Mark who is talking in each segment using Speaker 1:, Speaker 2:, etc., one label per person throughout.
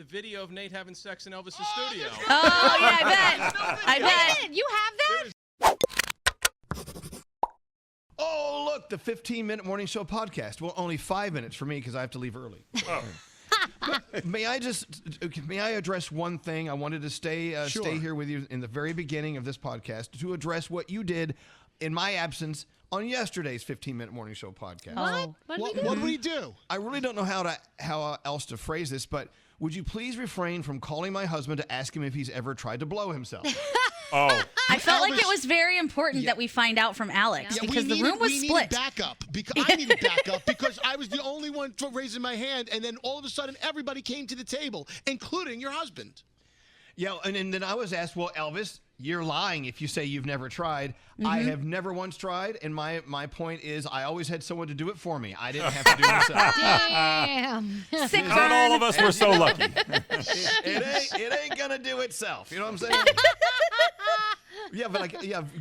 Speaker 1: the video of Nate having sex in Elvis's studio.
Speaker 2: Oh, yeah, I bet.
Speaker 3: You have that?
Speaker 4: Oh, look, the 15-minute morning show podcast. Well, only 5 minutes for me because I have to leave early. May I address one thing? I wanted to stay here with you in the very beginning of this podcast to address what you did in my absence on yesterday's 15-minute morning show podcast.
Speaker 3: What
Speaker 5: did we do?
Speaker 4: I really don't know how else to phrase this, but would you please refrain from calling my husband to ask him if he's ever tried to blow himself?
Speaker 2: I felt like it was very important that we find out from Alex because the room was split.
Speaker 5: We needed backup because I needed backup because I was the only one raising my hand, and then all of a sudden everybody came to the table, including your husband.
Speaker 4: Yeah, and then I was asked, well, Elvis, you're lying if you say you've never tried. I have never once tried, and my point is I always had someone to do it for me. I didn't have to do it myself.
Speaker 3: Damn.
Speaker 6: Not all of us were so lucky.
Speaker 4: It ain't gonna do itself. You know what I'm saying? Yeah, but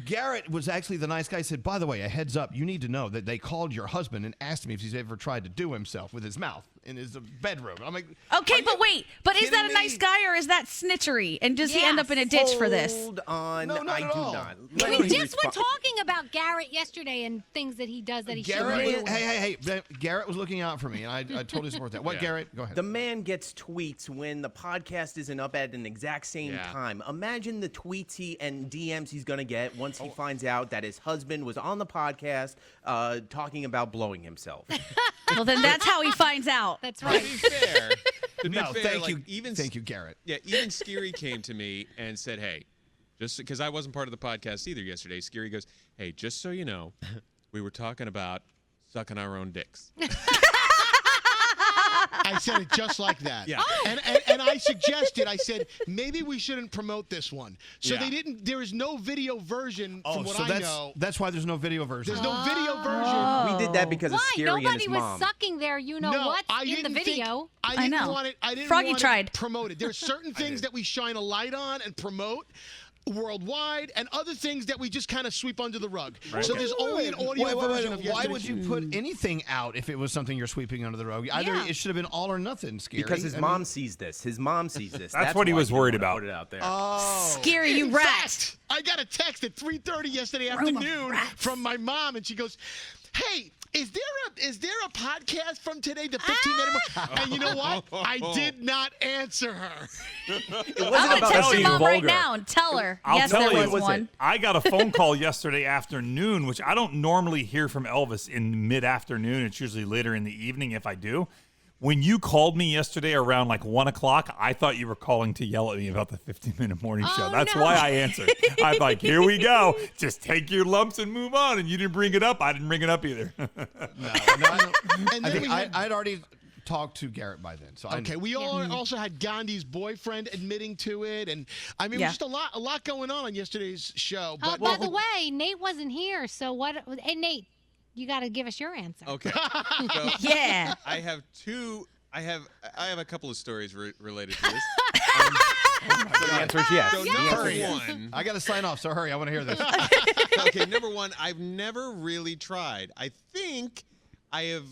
Speaker 4: Garrett was actually the nice guy. He said, by the way, a heads up, you need to know that they called your husband and asked him if he's ever tried to do himself with his mouth in his bedroom. I'm like,
Speaker 2: okay, but wait, is that a nice guy or is that snitchery? And does he end up in a ditch for this?
Speaker 7: Hold on,
Speaker 4: No, not
Speaker 7: I
Speaker 4: at
Speaker 7: do
Speaker 4: all.
Speaker 7: not.
Speaker 3: We just were talking about Garrett yesterday and things that he does that he shouldn't do.
Speaker 4: Hey, Garrett was looking out for me, and I totally support that. What, Garrett? Go ahead.
Speaker 7: The man gets tweets when the podcast isn't up at an exact same time. Imagine the tweets and DMs he's going to get once he finds out that his husband was on the podcast talking about blowing himself.
Speaker 2: Well, then that's how he finds out.
Speaker 3: That's
Speaker 1: To
Speaker 3: right.
Speaker 1: be fair,
Speaker 4: Thank
Speaker 1: like,
Speaker 4: you. Thank you, Garrett.
Speaker 1: Yeah, even Scary came to me and said, hey, just because I wasn't part of the podcast either yesterday, Scary goes, hey, just so you know, we were talking about sucking our own dicks.
Speaker 5: I said it just like that.
Speaker 1: Yeah.
Speaker 5: And I suggested, I said, maybe we shouldn't promote this one. So they didn't, there is no video version from what I know.
Speaker 4: That's why there's no video version.
Speaker 5: There's no video version.
Speaker 7: We did that because of
Speaker 3: Why?
Speaker 7: Scary and
Speaker 3: Nobody
Speaker 7: his
Speaker 3: was
Speaker 7: mom.
Speaker 3: sucking there, in the video.
Speaker 5: I didn't
Speaker 2: know.
Speaker 5: want it. I didn't
Speaker 2: Froggy
Speaker 5: want
Speaker 2: tried.
Speaker 5: it promoted. There are certain things that we shine a light on and promote worldwide, and other things that we just kind of sweep under the rug. Right. So there's only an audio version of
Speaker 4: Why
Speaker 5: yesterday's
Speaker 4: would you put anything out if it was something you're sweeping under the rug? Either it should have been all or nothing, Scary.
Speaker 7: Because his mom sees this. His mom sees this.
Speaker 6: That's what he was worried about.
Speaker 7: Put it out there.
Speaker 2: Scary, you rat.
Speaker 5: I got a text at 3:30 yesterday afternoon from my mom, and she goes, "Hey, is there a podcast from today, the 15-minute?" And you know what? I did not answer her.
Speaker 7: It wasn't
Speaker 2: I'm going to
Speaker 7: about
Speaker 2: text your
Speaker 7: being
Speaker 2: mom right
Speaker 7: vulgar.
Speaker 2: now and tell her.
Speaker 6: I'll
Speaker 2: Yes,
Speaker 6: tell
Speaker 2: there
Speaker 6: you,
Speaker 2: was one.
Speaker 6: I got a phone call yesterday afternoon, which I don't normally hear from Elvis in mid-afternoon. It's usually later in the evening if I do. When you called me yesterday around like 1 o'clock, I thought you were calling to yell at me about the 15-minute morning show. That's why I answered. I'm like, here we go. Just take your lumps and move on. And you didn't bring it up. I didn't bring it up either.
Speaker 4: I'd already talked to Garrett by then. So
Speaker 5: okay, we all also had Gandhi's boyfriend admitting to it, and I mean, just a lot going on yesterday's show. But
Speaker 3: by the way, Nate wasn't here, so what? Hey, Nate, you got to give us your answer.
Speaker 1: Okay. So
Speaker 2: Yeah.
Speaker 1: I have a couple of stories related to this.
Speaker 7: So the answer is yes.
Speaker 1: So number one,
Speaker 4: I got to sign off, so hurry. I want to hear this.
Speaker 1: okay, number one, I've never really tried. I think I have.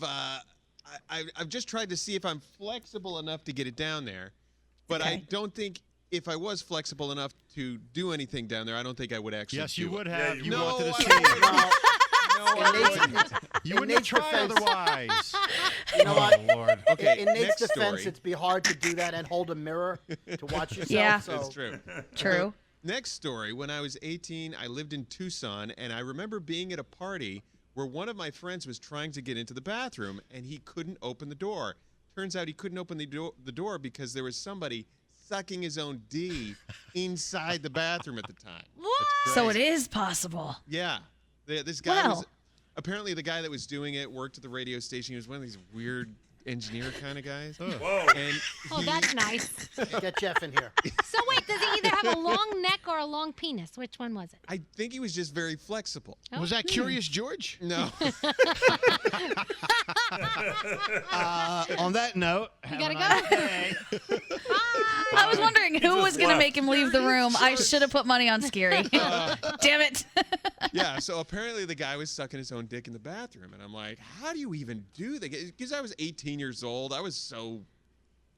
Speaker 1: I've just tried to see if I'm flexible enough to get it down there, but I don't think if I was flexible enough to do anything down there, I don't think I would actually.
Speaker 5: Yes,
Speaker 1: do
Speaker 5: you
Speaker 1: it.
Speaker 5: would have. You
Speaker 1: No,
Speaker 5: wanted to
Speaker 1: I
Speaker 5: see.
Speaker 1: wouldn't.
Speaker 5: You wouldn't try otherwise.
Speaker 8: You know what?
Speaker 4: Lord.
Speaker 1: Okay,
Speaker 8: In Nate's
Speaker 1: next
Speaker 8: defense,
Speaker 1: story.
Speaker 8: it'd be hard to do that and hold a mirror to watch yourself.
Speaker 2: Yeah.
Speaker 8: So.
Speaker 1: That's true.
Speaker 2: True.
Speaker 1: Next story. When I was 18, I lived in Tucson, and I remember being at a party where one of my friends was trying to get into the bathroom, and he couldn't open the door. Turns out he couldn't open the door because there was somebody sucking his own D inside the bathroom at the time.
Speaker 2: What? So it is possible.
Speaker 1: Yeah. This guy was apparently the guy that was doing it worked at the radio station. He was one of these weird engineer kind of guys.
Speaker 6: Whoa.
Speaker 1: And
Speaker 3: That's nice.
Speaker 8: Get Jeff in here.
Speaker 3: So wait, does he either have a long neck or a long penis? Which one was it?
Speaker 1: I think he was just very flexible.
Speaker 5: Was that Curious George?
Speaker 1: No.
Speaker 4: On that note,
Speaker 3: You gotta go.
Speaker 2: I was wondering who was going to make him leave the room. I should have put money on Scary. Damn it.
Speaker 1: Yeah, so apparently the guy was sucking his own dick in the bathroom, and I'm like, how do you even do that? Because I was 18 years old. I was so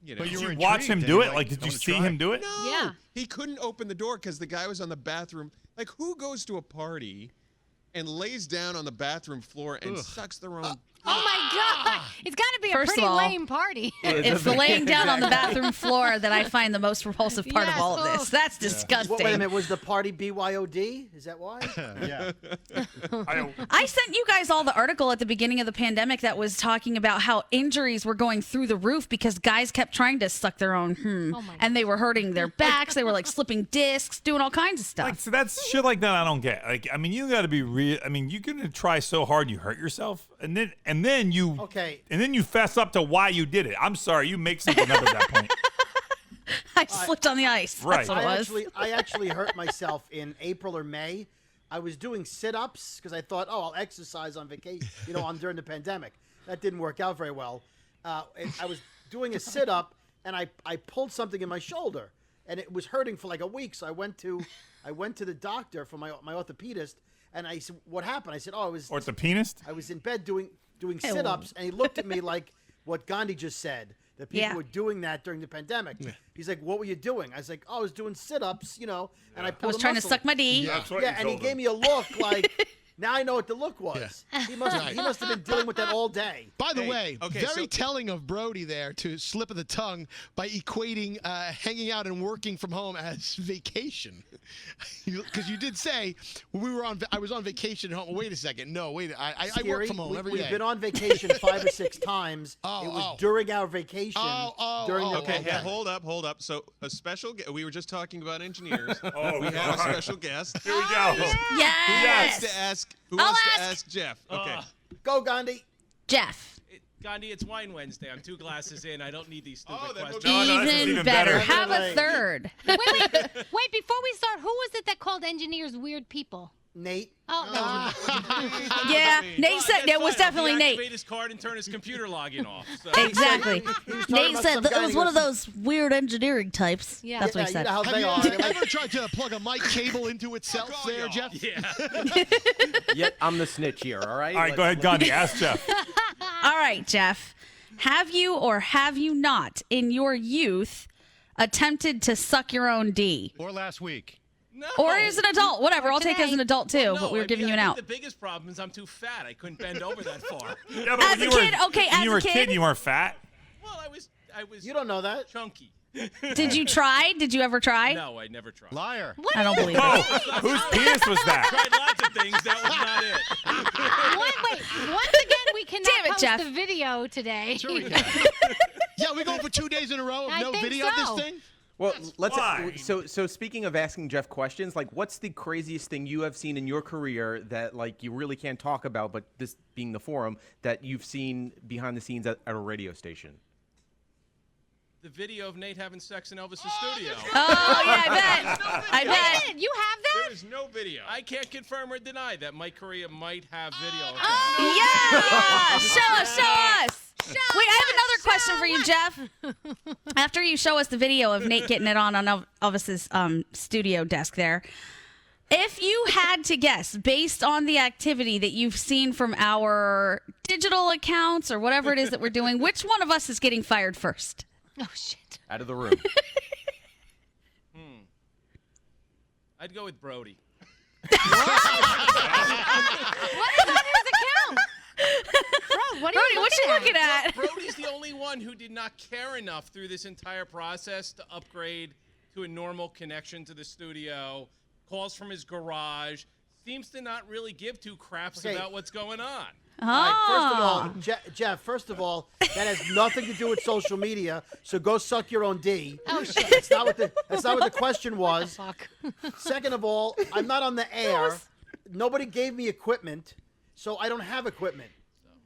Speaker 1: you know.
Speaker 6: Did you watch him do it? Like, did you see him do it?
Speaker 1: No.
Speaker 3: Yeah.
Speaker 1: He couldn't open the door because the guy was on the bathroom. Like, who goes to a party and lays down on the bathroom floor and sucks their own?
Speaker 3: Oh my God! It's got to be a
Speaker 2: First of
Speaker 3: pretty
Speaker 2: all,
Speaker 3: lame party.
Speaker 2: It's the laying down on the bathroom floor that I find the most repulsive part of all of this. That's disgusting.
Speaker 8: Wait a minute, was the party BYOD? Is that why?
Speaker 5: Yeah.
Speaker 2: I sent you guys all the article at the beginning of the pandemic that was talking about how injuries were going through the roof because guys kept trying to suck their own
Speaker 3: Oh my
Speaker 2: and they were hurting their backs. They were like slipping discs, doing all kinds of stuff.
Speaker 6: Like, so that's shit like that I don't get. Like, I mean, you got to be real. I mean, you're gonna try so hard you hurt yourself, and then you fess up to why you did it. I'm sorry, you make something up at that point.
Speaker 2: I slipped on the ice.
Speaker 6: Right.
Speaker 2: That's what it was.
Speaker 8: I actually hurt myself in April or May. I was doing sit-ups because I thought, I'll exercise on vacation, during the pandemic. That didn't work out very well. And I was doing a sit-up, and I pulled something in my shoulder, and it was hurting for like a week. So I went to the doctor for my orthopedist, and I said, "What happened?" I said, "Oh, I was
Speaker 6: orthopedist.
Speaker 8: I was in bed doing sit-ups," and he looked at me like what Gandhi just said. That people were doing that during the pandemic. Yeah. He's like, "What were you doing?" I was like, "Oh, I was doing sit-ups, and I
Speaker 2: was trying to suck my D."
Speaker 8: Yeah, and he gave me a look like, now I know what the look was. Yeah. He must have been dealing with that all day.
Speaker 5: By the way, very telling of Brody there to slip of the tongue by equating hanging out and working from home as vacation. Because you did say when I was on vacation at home. Wait a second. No, wait. I work from home every day.
Speaker 8: We've been on vacation 5 or 6 times. It was during our vacation. During the pandemic.
Speaker 1: Hold up. So a special we were just talking about engineers. We have a special guest.
Speaker 6: Here we go.
Speaker 2: Yes.
Speaker 1: Who wants to ask Jeff? Okay.
Speaker 8: Go, Gandhi.
Speaker 2: Jeff.
Speaker 9: Gandhi, it's Wine Wednesday. I'm 2 glasses in. I don't need these stupid questions.
Speaker 2: Even better. Have a third.
Speaker 3: Wait, before we start, who was it that called engineers weird people?
Speaker 8: Nate.
Speaker 3: Oh, no.
Speaker 2: Yeah, Nate said it was definitely Nate.
Speaker 9: Activate his card and turn his computer login off. So.
Speaker 2: Exactly. Nate said it was one of those weird engineering types.
Speaker 3: Yeah.
Speaker 2: That's what he said.
Speaker 8: You know how
Speaker 5: Have
Speaker 8: they
Speaker 5: you
Speaker 8: are.
Speaker 5: ever tried to plug a mic cable into itself there, Jeff?
Speaker 9: Yeah.
Speaker 7: Yet I'm the snitch here, all right?
Speaker 6: All right, go ahead, Gandhi. Ask Jeff.
Speaker 2: All right, Jeff. Have you or have you not, in your youth, attempted to suck your own D?
Speaker 5: Or last week.
Speaker 9: No.
Speaker 2: Or as an adult? Whatever. I'll take as an adult, too,
Speaker 9: No,
Speaker 2: but we were giving you an
Speaker 9: I
Speaker 2: out.
Speaker 9: think the biggest problem is I'm too fat. I couldn't bend over that far.
Speaker 6: Yeah,
Speaker 2: As a kid, okay,
Speaker 6: when
Speaker 2: as
Speaker 6: you were
Speaker 2: a kid.
Speaker 6: you weren't fat.
Speaker 9: Well, I was
Speaker 8: You don't know that.
Speaker 9: chunky.
Speaker 2: Did you try? Did you ever try?
Speaker 9: No, I never tried.
Speaker 5: Liar.
Speaker 2: I don't believe it.
Speaker 6: Oh, whose penis was that?
Speaker 9: Tried lots of things. That was not it.
Speaker 3: Wait, once again, we cannot
Speaker 2: Damn it,
Speaker 3: post
Speaker 2: Jeff.
Speaker 3: the video today.
Speaker 5: Sure we can. Yeah, we're going for 2 days in a row of
Speaker 3: I
Speaker 5: no
Speaker 3: think
Speaker 5: video of
Speaker 3: so.
Speaker 5: this thing?
Speaker 7: Well, let's.
Speaker 6: Why?
Speaker 7: So speaking of asking Jeff questions, like, what's the craziest thing you have seen in your career that, like, you really can't talk about, but this being the forum, that you've seen behind the scenes at a radio station?
Speaker 9: The video of Nate having sex in Elvis's studio.
Speaker 2: Oh, yeah, I bet.
Speaker 3: You have that?
Speaker 1: There's no video.
Speaker 9: I can't confirm or deny that Mike Correa might have video. of
Speaker 2: Yeah! Show us. Wait, I have another question for you, Jeff. After you show us the video of Nate getting it on Elvis's studio desk there, if you had to guess, based on the activity that you've seen from our digital accounts or whatever it is that we're doing, which one of us is getting fired first?
Speaker 3: Oh, shit.
Speaker 7: Out of the room.
Speaker 9: I'd go with Brody.
Speaker 3: What is on his account? Bro, what are
Speaker 2: Brody,
Speaker 3: you
Speaker 2: what you looking at?
Speaker 9: Brody's the only one who did not care enough through this entire process to upgrade to a normal connection to the studio. Calls from his garage. Seems to not really give two craps about what's going on.
Speaker 8: All right, first of all, Jeff, first of all, that has nothing to do with social media, so go suck your own D.
Speaker 3: Oh, shit.
Speaker 8: That's not what the question was.
Speaker 3: Fuck.
Speaker 8: Second of all, I'm not on the air. Nobody gave me equipment, so I don't have equipment.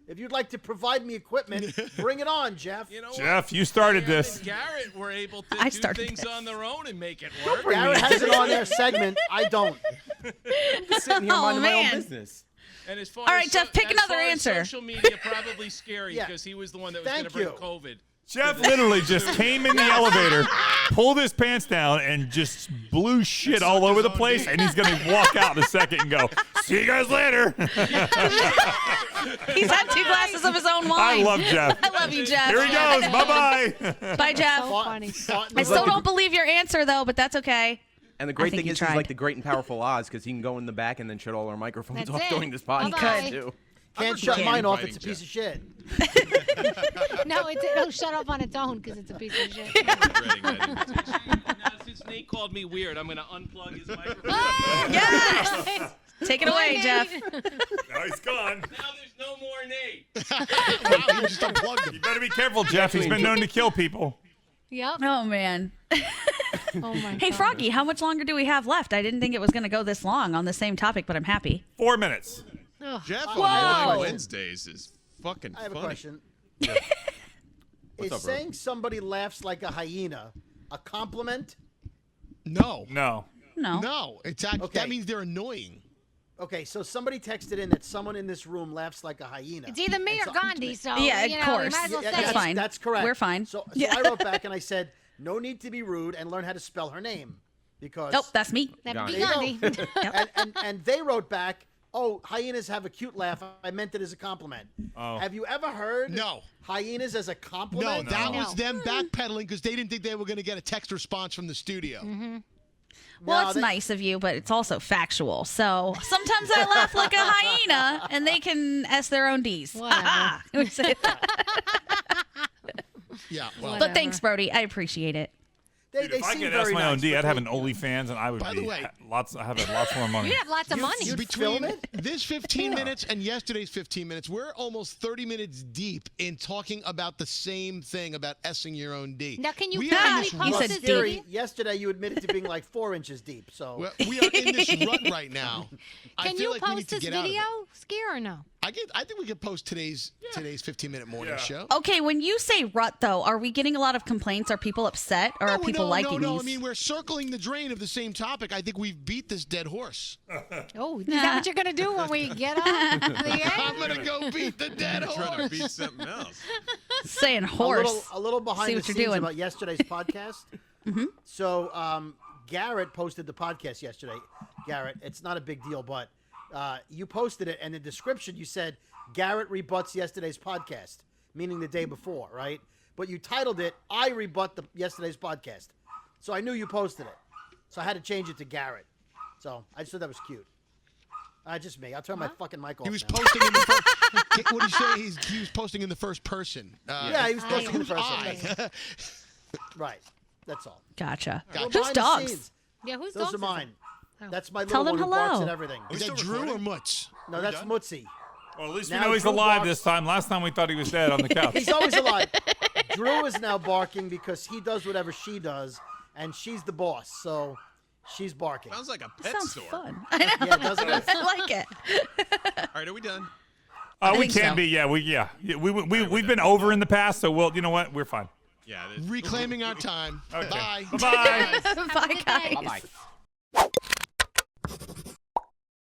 Speaker 8: If you'd like to provide me equipment, bring it on, Jeff.
Speaker 9: You know
Speaker 6: Jeff, you started
Speaker 9: Sam
Speaker 6: this.
Speaker 9: and Garrett were able to
Speaker 2: I
Speaker 9: do
Speaker 2: started
Speaker 9: things
Speaker 2: this.
Speaker 9: on their own and make it work.
Speaker 8: Garrett has it on their segment. I don't.
Speaker 7: Sitting here
Speaker 2: Oh,
Speaker 7: minding my own
Speaker 2: man.
Speaker 7: business.
Speaker 9: And as far
Speaker 2: All right,
Speaker 9: as
Speaker 2: Jeff, pick
Speaker 9: as
Speaker 2: another
Speaker 9: far as
Speaker 2: answer.
Speaker 9: Social media probably scary
Speaker 8: Yeah.
Speaker 9: because he was the one that was going to
Speaker 8: Thank
Speaker 9: bring
Speaker 8: you.
Speaker 9: COVID.
Speaker 6: Jeff literally just came in the elevator, pulled his pants down, and just blew shit all over the place. And he's going to walk out in a second and go, See you guys later.
Speaker 2: He's had 2 glasses of his own wine.
Speaker 6: I love Jeff.
Speaker 2: I love you, Jeff.
Speaker 6: Here he goes. Bye-bye.
Speaker 2: Bye, Jeff.
Speaker 3: So funny.
Speaker 2: I still don't believe your answer, though, but that's okay.
Speaker 7: And the great
Speaker 2: think
Speaker 7: thing
Speaker 2: you
Speaker 7: is he's
Speaker 2: tried.
Speaker 7: like the great and powerful Oz because he can go in the back and then shut all our microphones
Speaker 3: That's
Speaker 7: off
Speaker 3: it.
Speaker 7: during this podcast
Speaker 3: Bye-bye.
Speaker 7: too.
Speaker 8: Can't
Speaker 1: I'm
Speaker 8: shut
Speaker 1: regretting
Speaker 8: mine off.
Speaker 1: inviting
Speaker 8: It's a piece of shit.
Speaker 3: No, it'll shut off on its own because it's a piece of shit.
Speaker 1: Regretting that invitation.
Speaker 9: Now, since Nate called me weird, I'm going to unplug his microphone.
Speaker 2: Yes. Take it away, Jeff.
Speaker 6: Now he's gone.
Speaker 9: Now there's no more Nate.
Speaker 5: Wow, you just unplugged
Speaker 6: You
Speaker 5: him.
Speaker 6: better be careful, Jeff. He's been known to kill people.
Speaker 3: Yep.
Speaker 2: Oh, man.
Speaker 3: Oh my
Speaker 2: Hey,
Speaker 3: God.
Speaker 2: Froggy, how much longer do we have left? I didn't think it was going to go this long on the same topic, but I'm happy.
Speaker 6: 4 minutes.
Speaker 3: Ugh.
Speaker 1: Jeff on
Speaker 2: Whoa.
Speaker 1: Lying Wednesdays is fucking
Speaker 8: I have
Speaker 1: funny.
Speaker 8: a question. Is
Speaker 1: up, bro?
Speaker 8: saying somebody laughs like a hyena a compliment?
Speaker 5: No.
Speaker 6: No.
Speaker 2: No.
Speaker 5: No.
Speaker 8: Okay.
Speaker 5: That means they're annoying.
Speaker 8: Okay, so somebody texted in that someone in this room laughs like a hyena.
Speaker 3: It's either me
Speaker 8: And
Speaker 3: or
Speaker 8: so-
Speaker 3: Gandhi, so
Speaker 2: Yeah,
Speaker 3: you
Speaker 2: of
Speaker 3: know,
Speaker 2: course.
Speaker 3: we might as well
Speaker 8: Yeah,
Speaker 3: say
Speaker 2: That's
Speaker 3: it.
Speaker 2: fine.
Speaker 8: That's correct.
Speaker 2: We're fine.
Speaker 8: So
Speaker 2: Yeah.
Speaker 8: I wrote back and I said, no need to be rude and learn how to spell her name. Because
Speaker 2: Nope, that's me.
Speaker 3: That'd be
Speaker 8: Gandhi.
Speaker 3: Gandhi.
Speaker 8: and they wrote back, oh, hyenas have a cute laugh. I meant it as a compliment.
Speaker 6: Oh.
Speaker 8: Have you ever heard
Speaker 5: No.
Speaker 8: hyenas as a
Speaker 5: No,
Speaker 8: compliment?
Speaker 5: that
Speaker 3: No.
Speaker 5: was them backpedaling because they didn't think they were going to get a text response from the studio.
Speaker 2: Well,
Speaker 8: No,
Speaker 2: it's
Speaker 8: they-
Speaker 2: nice of you, but it's also factual. So sometimes I laugh like a hyena, and they can S their own Ds.
Speaker 3: Whatever.
Speaker 2: We say that.
Speaker 5: Yeah, well.
Speaker 2: But thanks, Brody. I appreciate it.
Speaker 8: They
Speaker 6: If I
Speaker 8: seem
Speaker 6: could
Speaker 8: very
Speaker 6: ask my own
Speaker 8: nice,
Speaker 6: D,
Speaker 8: but
Speaker 6: I'd have
Speaker 8: they-
Speaker 6: an OnlyFans, and I would
Speaker 5: By the
Speaker 6: be
Speaker 5: way-
Speaker 6: I have lots more money.
Speaker 3: You have lots of money.
Speaker 8: You'd
Speaker 5: Between
Speaker 8: film it?
Speaker 5: this 15 minutes and yesterday's 15 minutes, we're almost 30 minutes deep in talking about the same thing about S-ing your own D.
Speaker 3: Now, can you
Speaker 5: We are in
Speaker 3: please
Speaker 5: this
Speaker 3: post
Speaker 2: You
Speaker 5: rut-
Speaker 2: said
Speaker 3: this
Speaker 2: deep.
Speaker 3: video?
Speaker 8: Yesterday, you admitted to being like 4 inches deep. So
Speaker 5: we are in this rut right now. I
Speaker 3: Can
Speaker 5: feel
Speaker 3: you
Speaker 5: like we need
Speaker 3: post
Speaker 5: to
Speaker 3: this
Speaker 5: get out of
Speaker 3: video,
Speaker 5: it.
Speaker 3: Skier, or no?
Speaker 5: I think we could post today's 15-minute morning show.
Speaker 2: Okay, when you say rut, though, are we getting a lot of complaints? Are people upset, or are people liking
Speaker 5: no.
Speaker 2: these?
Speaker 5: I mean, we're circling the drain of the same topic. I think we've beat this dead horse.
Speaker 3: Oh, is that what you're going to do when we get off the air?
Speaker 5: I'm going to go beat the dead
Speaker 1: Trying to
Speaker 5: horse.
Speaker 1: beat something else.
Speaker 2: Saying horse.
Speaker 8: A little behind
Speaker 2: See
Speaker 8: the
Speaker 2: what you're
Speaker 8: scenes
Speaker 2: doing.
Speaker 8: about yesterday's podcast. So Garrett posted the podcast yesterday. Garrett, it's not a big deal, but you posted it, and in the description you said Garrett rebuts yesterday's podcast, meaning the day before, right? But you titled it "I rebut yesterday's podcast," so I knew you posted it. So I had to change it to Garrett. So I just thought that was cute. Just me. I'll turn my fucking mic off.
Speaker 5: He was
Speaker 8: now.
Speaker 5: posting in the first. What did he say? He was posting in the first person.
Speaker 8: Yeah, he was posting in the first
Speaker 5: I?
Speaker 8: one. Right. That's all.
Speaker 2: Gotcha.
Speaker 8: Little
Speaker 2: Whose
Speaker 8: behind the
Speaker 2: dogs?
Speaker 8: scenes.
Speaker 3: Yeah, whose
Speaker 8: Those
Speaker 3: dogs
Speaker 8: are
Speaker 3: is
Speaker 8: mine.
Speaker 3: it? Oh.
Speaker 8: That's my
Speaker 2: Tell
Speaker 8: little
Speaker 2: them
Speaker 8: one who barks
Speaker 2: hello.
Speaker 8: and everything.
Speaker 5: Is that Drew or Mutz?
Speaker 8: No, that's Mutzi.
Speaker 6: Well, at least
Speaker 8: Now
Speaker 6: we know he's
Speaker 8: Drew
Speaker 6: alive
Speaker 8: walks-
Speaker 6: this time. Last time we thought he was dead on the couch.
Speaker 8: He's always alive. Drew is now barking because he does whatever she does, and she's the boss, so she's barking.
Speaker 1: Sounds like a pet
Speaker 2: Sounds
Speaker 1: store.
Speaker 2: fun. I know.
Speaker 8: Yeah, doesn't it?
Speaker 2: I like it.
Speaker 1: All right, are we done?
Speaker 6: We
Speaker 2: think
Speaker 6: can
Speaker 2: so.
Speaker 6: be. Yeah, we've been over in the past, so you know what? We're fine.
Speaker 1: Yeah.
Speaker 5: Reclaiming our time.
Speaker 6: Okay.
Speaker 5: Bye.
Speaker 6: Bye-bye.
Speaker 2: Bye, guys.
Speaker 3: Bye-bye.
Speaker 7: Bye-bye.